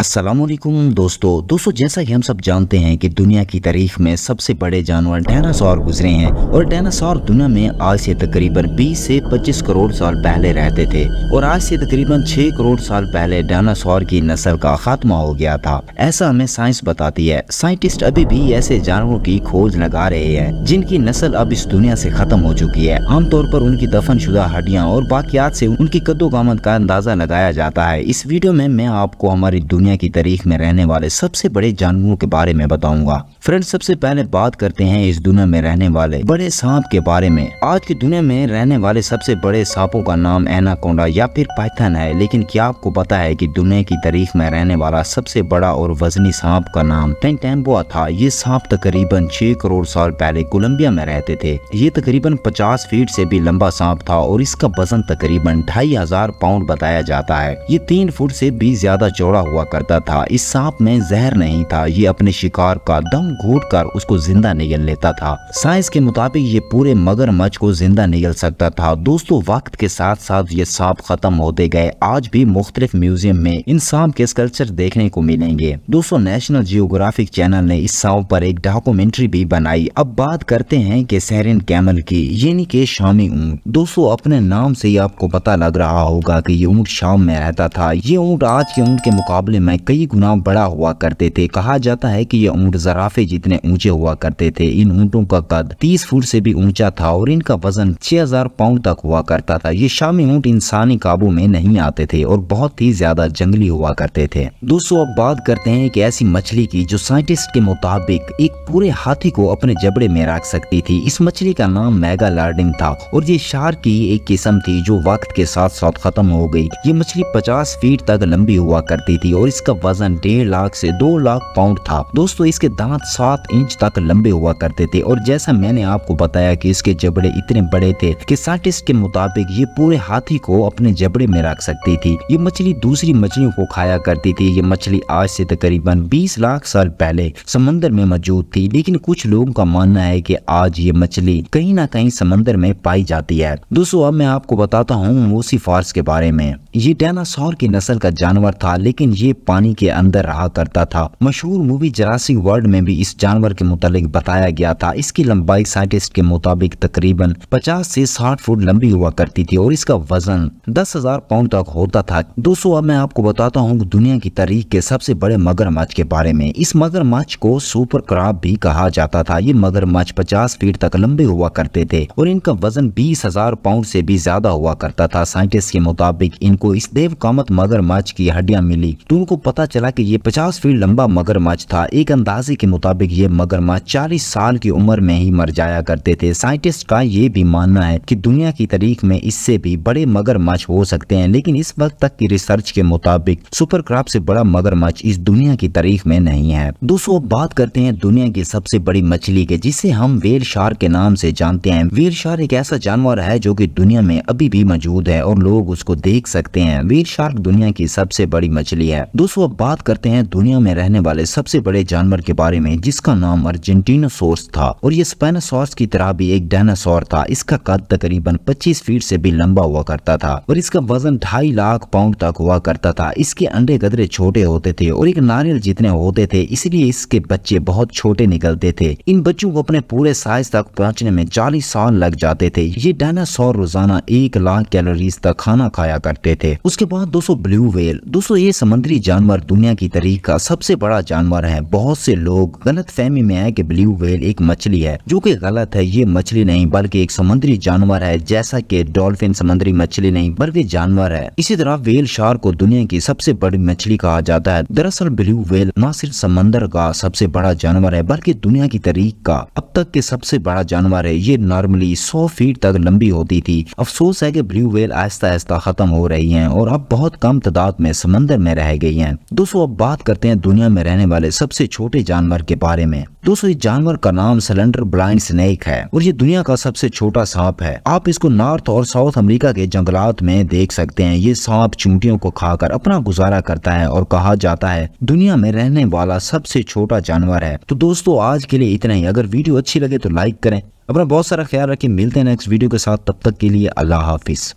अस्सलामुअलैकुम दोस्तों जैसा कि हम सब जानते हैं कि दुनिया की तारीख में सबसे बड़े जानवर डायनासोर गुजरे हैं और डायनासोर दुनिया में आज से तकरीबन 20 से 25 करोड़ साल पहले रहते थे और आज से तकरीबन 6 करोड़ साल पहले डायनासोर की नस्ल का खात्मा हो गया था। ऐसा हमें साइंस बताती है। साइंटिस्ट अभी भी ऐसे जानवरों की खोज लगा रहे हैं जिनकी नस्ल अब इस दुनिया से खत्म हो चुकी है। आमतौर पर उनकी दफनशुदा हड्डियां और बाकियात से उनकी कद्दोकामत का अंदाजा लगाया जाता है। इस वीडियो में मैं आपको हमारी दुनिया की तारीख में रहने वाले सबसे बड़े जानवरों के बारे में बताऊंगा। फ्रेंड्स, सबसे पहले बात करते हैं इस दुनिया में रहने वाले बड़े सांप के बारे में। आज की दुनिया में रहने वाले सबसे बड़े सांपों का नाम एनाकोंडा या फिर पाइथन है। लेकिन क्या आपको पता है कि दुनिया की तारीख में रहने वाला सबसे बड़ा और वजनी सांप का नाम टेंटेम्बुआ था। ये सांप तकरीबन 6 करोड़ साल पहले कोलंबिया में रहते थे। ये तकरीबन 50 फीट से भी लंबा सांप था और इसका वजन तकरीबन 2500 पाउंड बताया जाता है। ये 3 फुट से भी ज्यादा चौड़ा हुआ करता था। इस सांप में जहर नहीं था। ये अपने शिकार का दम घोंटकर उसको जिंदा निगल लेता था। साइंस के मुताबिक ये पूरे मगरमच्छ को जिंदा निगल सकता था। दोस्तों, वक्त के साथ साथ ये सांप खत्म होते गए। आज भी मुख्तलिफ म्यूजियम में इन सांप के स्कल्पचर देखने को मिलेंगे। दोस्तों, नेशनल जियोग्राफिक चैनल ने इस सांप पर एक डॉक्यूमेंट्री भी बनाई। अब बात करते हैं कि सहरिन कैमल की, यानी कि शामी ऊंट। दोस्तों, अपने नाम से ही आपको पता लग रहा होगा कि ये ऊंट शाम में रहता था। ये ऊंट आज के ऊंट के मुकाबले में कई गुना बड़ा हुआ करते थे। कहा जाता है कि ये ऊंट जराफे जितने ऊंचे हुआ करते थे। इन ऊंटों का कद 30 फुट से भी ऊंचा था और इनका वजन 6000 पाउंड तक हुआ करता था। ये शामी ऊंट इंसानी काबू में नहीं आते थे और बहुत ही ज्यादा जंगली हुआ करते थे। दोस्तों, अब बात करते हैं कि ऐसी मछली की जो साइंटिस्ट के मुताबिक एक पूरे हाथी को अपने जबड़े में रख सकती थी। इस मछली का नाम मेगालार्डिन था और ये शार्क की एक किस्म थी जो वक्त के साथ साथ खत्म हो गई। ये मछली 50 फीट तक लंबी हुआ करती थी और इसका वजन 1.5 लाख से 2 लाख पाउंड था। दोस्तों, इसके दांत 7 इंच तक लंबे हुआ करते थे और जैसा मैंने आपको बताया कि इसके जबड़े इतने बड़े थे कि साइंटिस्ट के मुताबिक ये पूरे हाथी को अपने जबड़े में रख सकती थी। ये मछली दूसरी मछलियों को खाया करती थी। ये मछली आज से तकरीबन 20 लाख साल पहले समंदर में मौजूद थी, लेकिन कुछ लोगों का मानना है कि आज ये मछली कहीं ना कहीं समंदर में पाई जाती है। दोस्तों, अब मैं आपको बताता हूँ ओसीफॉर्स के बारे में। ये डायनासोर की नस्ल का जानवर था, लेकिन ये पानी के अंदर रहा करता था। मशहूर मूवी जुरासिक वर्ल्ड में भी इस जानवर के मुतालिक बताया गया था। इसकी लंबाई साइंटिस्ट के मुताबिक तकरीबन 50 से 60 फुट लंबी हुआ करती थी और इसका वजन 10,000 पाउंड तक होता था। दोस्तों, अब मैं आपको बताता हूँ दुनिया की तारीख के सबसे बड़े मगरमच्छ के बारे में। इस मगरमच्छ को सुपर क्रब भी कहा जाता था। ये मगरमच्छ 50 फीट तक लंबे हुआ करते थे और इनका वजन 20,000 पाउंड से भी ज्यादा हुआ करता था। साइंटिस्ट के मुताबिक इनको इस देवकामत मगरमच्छ की हड्डियां मिली तो उनको पता चला कि ये 50 फीट लंबा मगरमच्छ था। एक अंदाजे के मुताबिक ये मगरमच्छ 40 साल की उम्र में ही मर जाया करते थे। साइंटिस्ट का ये भी मानना है कि दुनिया की तारीख में इससे भी बड़े मगरमच्छ हो सकते हैं, लेकिन इस वक्त तक की रिसर्च के मुताबिक सुपर क्रब से बड़ा मगरमच्छ इस दुनिया की तारीख में नहीं है। दोस्तों, अब बात करते हैं दुनिया की सबसे बड़ी मछली के, जिसे हम व्हेल शार्क के नाम से जानते हैं। व्हेल शार्क एक ऐसा जानवर है जो कि दुनिया में अभी भी मौजूद है और लोग उसको देख सकते हैं। व्हेल शार्क दुनिया की सबसे बड़ी मछली है। दोस्तों, अब बात करते हैं दुनिया में रहने वाले सबसे बड़े जानवर के बारे में, जिसका नाम अर्जेंटीनोसोरस था और ये स्पाइनोसॉरस की तरह भी एक डायनासोर था। इसका कद तकरीबन 25 फीट से भी लंबा हुआ करता था और इसका वजन 2.5 लाख पाउंड तक हुआ करता था। इसके अंडे गदरे छोटे होते थे और एक नारियल जितने होते थे, इसलिए इसके बच्चे बहुत छोटे निकलते थे। इन बच्चों को अपने पूरे साइज तक पहुंचने में 40 साल लग जाते थे। ये डायनासोर रोजाना 1 लाख कैलोरीज तक खाना खाया करते थे। उसके बाद दोस्तों ब्लू व्हेल। दोस्तों, ये समुद्री जानवर दुनिया की तारीख का सबसे बड़ा जानवर है। बहुत से लोग गलत फहमी में है कि ब्लू व्हेल एक मछली है, जो कि गलत है। ये मछली नहीं बल्कि एक समुद्री जानवर है। जैसा कि डॉल्फिन समुद्री मछली नहीं बल्कि जानवर है, इसी तरह व्हेल शार्क को दुनिया की सबसे बड़ी मछली कहा जाता है। दरअसल ब्लू व्हेल न सिर्फ समंदर का सबसे बड़ा जानवर है बल्कि दुनिया की तारीख का अब तक के सबसे बड़ा जानवर है। ये नॉर्मली 100 फीट तक लंबी होती थी। अफसोस है कि ब्लू व्हेल आहिस्ता आहिस्ता खत्म हो रही हैं और अब बहुत कम तादाद में समंदर में रह गई हैं। दोस्तों, अब बात करते हैं दुनिया में रहने वाले सबसे छोटे जानवर के बारे में। दोस्तों, इस जानवर का नाम सिलेंडर ब्लाइंड स्नेक है और ये दुनिया का सबसे छोटा सांप है। आप इसको नॉर्थ और साउथ अमेरिका के जंगलात में देख सकते हैं। ये सांप चूंटियों को खाकर अपना गुजारा करता है और कहा जाता है दुनिया में रहने वाला सबसे छोटा जानवर है। तो दोस्तों, आज के लिए इतना ही। अगर वीडियो अच्छी लगे तो लाइक करें। अपना बहुत सारा ख्याल रखें। मिलते हैं नेक्स्ट वीडियो के साथ। तब तक के लिए अल्लाह हाफिज।